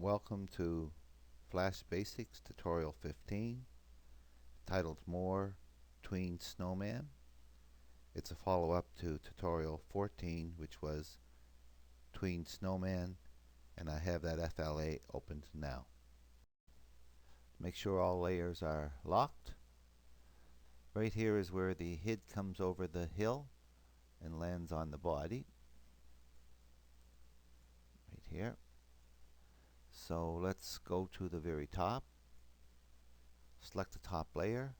Welcome to Flash Basics Tutorial 15, titled More Tween Snowman. It's a follow-up to Tutorial 14, which was Tween Snowman, and I have that FLA opened now. Make sure all layers are locked. Right here is where the head comes over the hill and lands on the body. Right here. So let's go to the very top, select the top layer,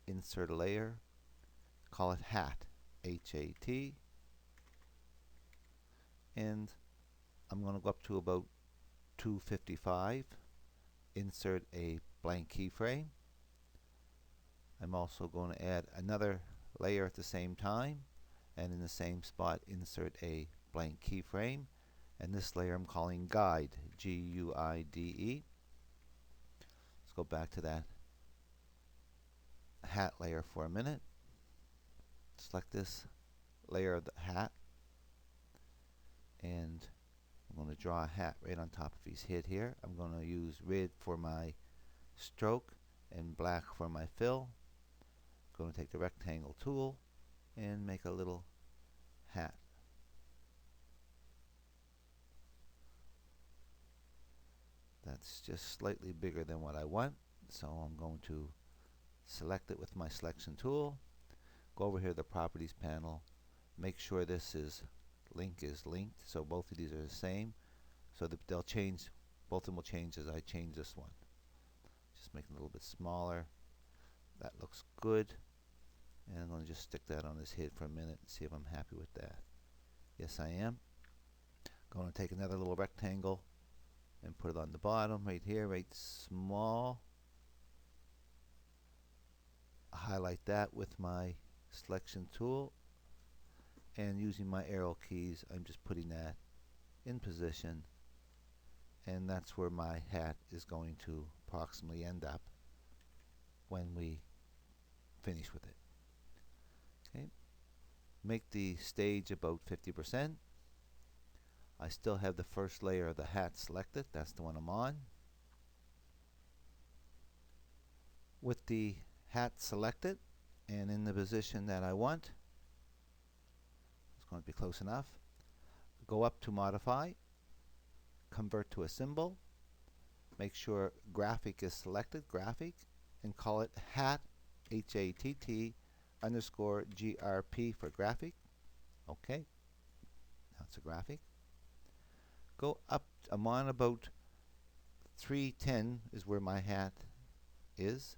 insert a layer, call it hat, H-A-T, and I'm going to go up to about 255, insert a blank keyframe. I'm also going to add another layer at the same time, and in the same spot insert a blank keyframe, and this layer I'm calling guide, G-U-I-D-E. Let's go back to that hat layer for a minute. Select this layer of the hat, and I'm going to draw a hat right on top of his head here. I'm going to use red for my stroke and black for my fill. I'm going to take the rectangle tool and make a little hat. That's just slightly bigger than what I want, so I'm going to select it with my selection tool. Go over here to the properties panel, make sure this link is linked, so both of these are the same, so that they'll change, both of them will change as I change this one. Just make it a little bit smaller. That looks good, and I'm going to just stick that on his head for a minute and see if I'm happy with that. Yes, I am. Going to take another little rectangle and put it on the bottom right here, right small. Highlight that with my selection tool, and using my arrow keys I'm just putting that in position, and that's where my hat is going to approximately end up when we finish with it. Okay, make the stage about 50%. I still have the first layer of the hat selected, that's the one I'm on. With the hat selected and in the position that I want, it's going to be close enough. Go up to modify, convert to a symbol, make sure graphic is selected, graphic, and call it hat, H-A-T-T underscore G-R-P for graphic. Okay, now it's a graphic. Go up, I'm on about 310 is where my hat is.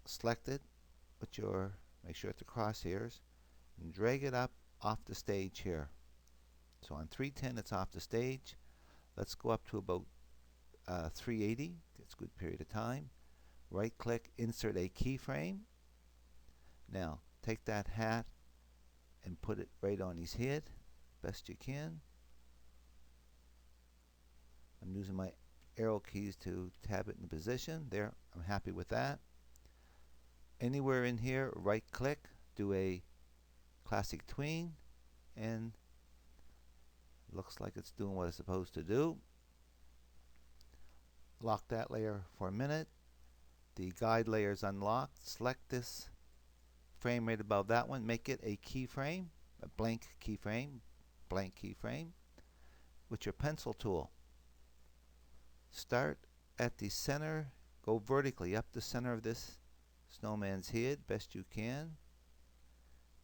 Select it with your, make sure it's the crosshairs, and drag it up off the stage here. So on 310 it's off the stage. Let's go up to about 380. That's a good period of time. Right click, insert a keyframe. Now take that hat and put it right on his head best you can. I'm using my arrow keys to tab it in position. There, I'm happy with that. Anywhere in here, right click, do a classic tween, and looks like it's doing what it's supposed to do. Lock that layer for a minute. The guide layer is unlocked. Select this frame right above that one, make it a keyframe, a blank keyframe, with your pencil tool. Start at the center, go vertically up the center of this snowman's head best you can,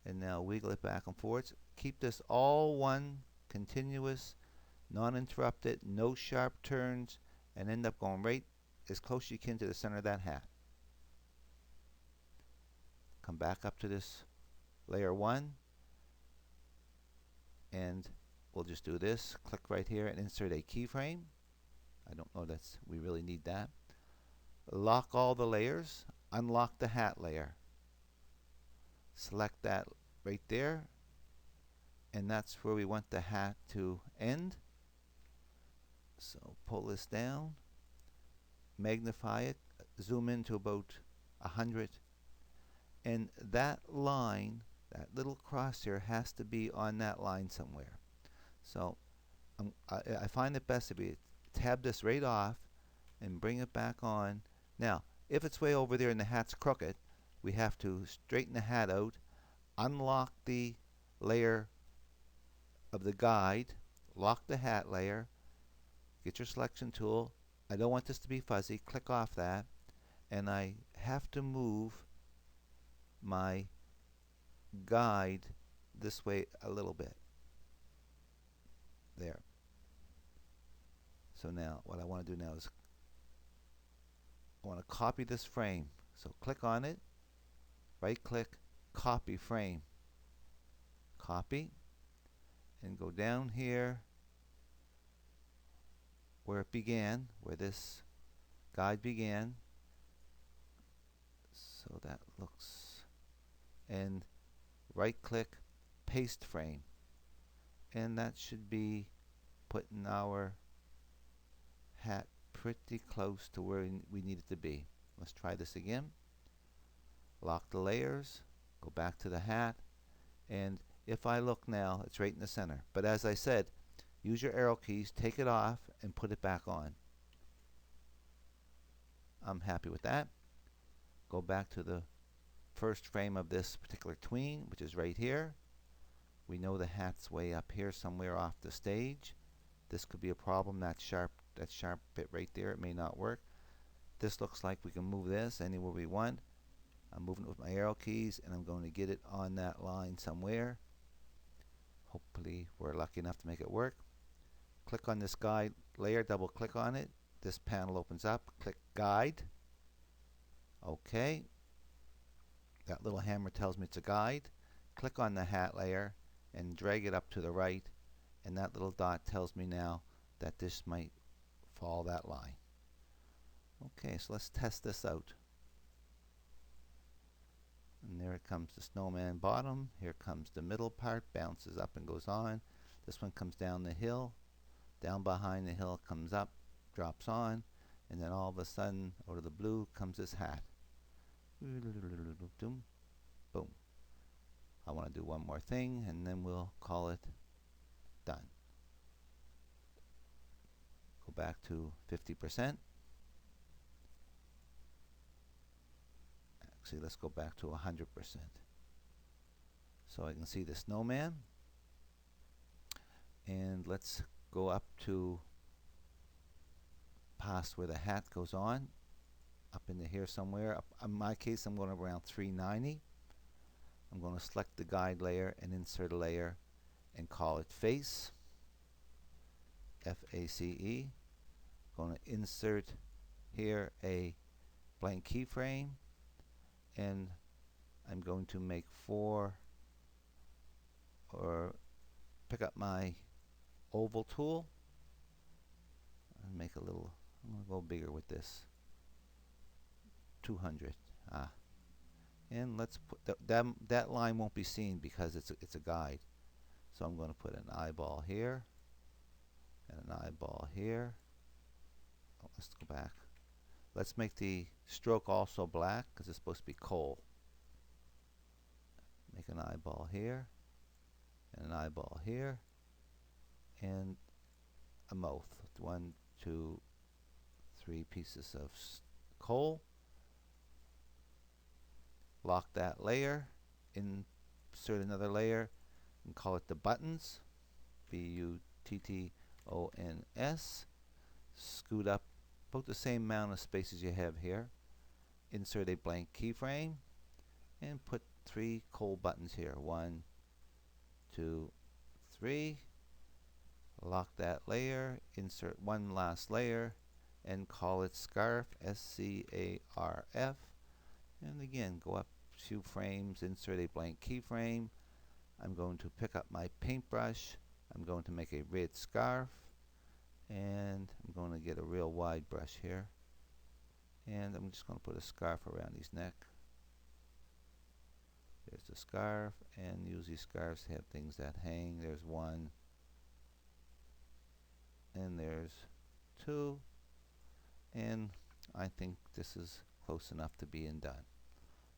and now wiggle it back and forth. Keep this all one continuous, non-interrupted, no sharp turns, and end up going right as close as you can to the center of that hat. Come back up to this layer 1, and we'll just do this. Click right here and insert a keyframe. I don't know that's, we really need that. Lock all the layers, unlock the hat layer. Select that right there, and that's where we want the hat to end. So pull this down, magnify it, zoom in to about 100, and that line, that little crosshair has to be on that line somewhere. So I find it best if you tab this right off and bring it back on. Now, if it's way over there and the hat's crooked, we have to straighten the hat out, unlock the layer of the guide, lock the hat layer, get your selection tool. I don't want this to be fuzzy. Click off that, and I have to move my guide this way a little bit. There. So now what I want to do now is I want to copy this frame. So click on it, right click, copy frame. Copy, and go down here where it began, where this guide began. So that looks, and right click, paste frame. And that should be putting our hat pretty close to where we need it to be. Let's try this again. Lock the layers, go back to the hat, and if I look now, it's right in the center. But as I said, use your arrow keys, take it off, and put it back on. I'm happy with that. Go back to the first frame of this particular tween, which is right here. We know the hat's way up here somewhere off the stage. This could be a problem. That sharp bit right there, it may not work. This looks like we can move this anywhere we want. I'm moving it with my arrow keys, and I'm going to get it on that line somewhere. Hopefully we're lucky enough to make it work. Click on this guide layer, double click on it. This panel opens up. Click guide. Okay. That little hammer tells me it's a guide. Click on the hat layer and drag it up to the right, and that little dot tells me now that this might follow that line. Okay, so let's test this out. And there it comes, the snowman bottom. Here comes the middle part, bounces up and goes on. This one comes down the hill. Down behind the hill, comes up, drops on, and then all of a sudden, out of the blue, comes this hat. Boom. I want to do one more thing, and then we'll call it done. Go back to 50%. Actually, let's go back to 100%. So I can see the snowman. And let's go up to past where the hat goes on, up into here somewhere. In my case, I'm going around 390. I'm going to select the guide layer and insert a layer and call it face, F-A-C-E. Going to insert here a blank keyframe, and I'm going to make 4, or pick up my oval tool and make a little, I'm going to go bigger with this, 200. And let's put that line won't be seen because it's a guide. So I'm going to put an eyeball here and an eyeball here. Oh, let's go back. Let's make the stroke also black because it's supposed to be coal. Make an eyeball here and an eyeball here and a mouth. 1, 2, 3 pieces of coal. Lock that layer, insert another layer, and call it the buttons, B-U-T-T-O-N-S. Scoot up about the same amount of spaces you have here. Insert a blank keyframe, and put 3 coal buttons here. 1, 2, 3. Lock that layer, insert one last layer, and call it scarf, S-C-A-R-F. And again, go up a few frames, insert a blank keyframe. I'm going to pick up my paintbrush. I'm going to make a red scarf, and I'm going to get a real wide brush here, and I'm just going to put a scarf around his neck. There's the scarf, and usually scarves have things that hang. There's 1, and there's 2, and I think this is close enough to being done.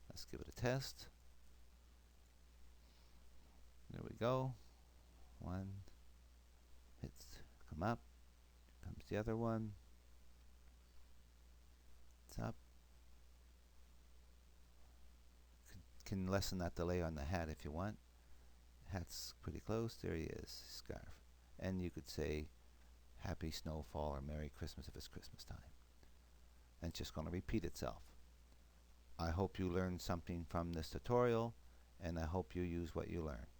Let's give it a test. There we go. 1 hits, come up, comes the other one. It's up. Can lessen that delay on the hat if you want. Hat's pretty close. There he is. Scarf. And you could say Happy Snowfall or Merry Christmas if it's Christmas time. And it's just going to repeat itself. I hope you learned something from this tutorial, and I hope you use what you learned.